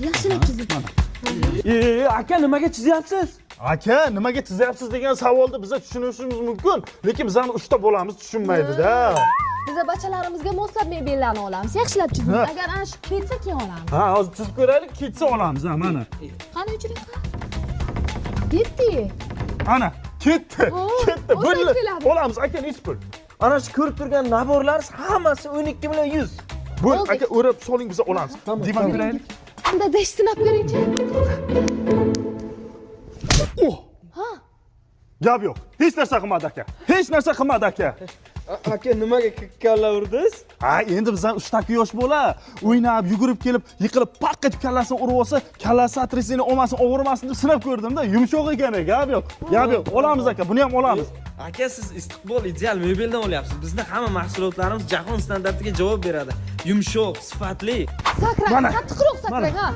yaxshilab chizing. Aka nimaga chizyapsiz? Aka, nimaga chizyapsiz degan savolni biz tushunishimiz mumkin, lekin bizlarni uchta bolamiz tushunmaydi-da. Biz bachalarimizga moslab mebellarni olamiz. Yaxshilab chizing. Agar ana shu ketsa keyin olamiz. Ha, hozir chizib ko'raylik, ketsa olamiz, ha, mana. Qani o'chiring. Ketdi. Ana, ketdi. Ketdi. o'zi Bo'ldi. keladi. Olamiz, aka, nech pul? Ana shu ko'rib turgan naborlar hammasi 12 million 100. Bo'l, Oldik. aka, o'rab soling, biz olamiz. Divan ko'raylik. Unda dash sinab ko'ring-chi. Oh! Gap yo'q. Hech narsa qilmadi aka. Hech narsa qilmadi aka. Aka nimaga kalla urdingiz? Ha, endi bizdan 3 ta yosh bola o'ynab, yugurib kelib, yiqilib paq etib kallasini urib olsa, kallasi atresini olmasin, og'rimasin deb sinab ko'rdim-da. Yumshoq ekan, gap yo'q. Gap yo'q. Olamiz aka, buni ham olamiz. Aka, siz istiqbol ideal mebeldan olyapsiz. Bizning hamma mahsulotlarimiz jahon standartiga javob beradi. Yumshoq, sifatli. Sakrang, Mana. qattiqroq sakrang, ha.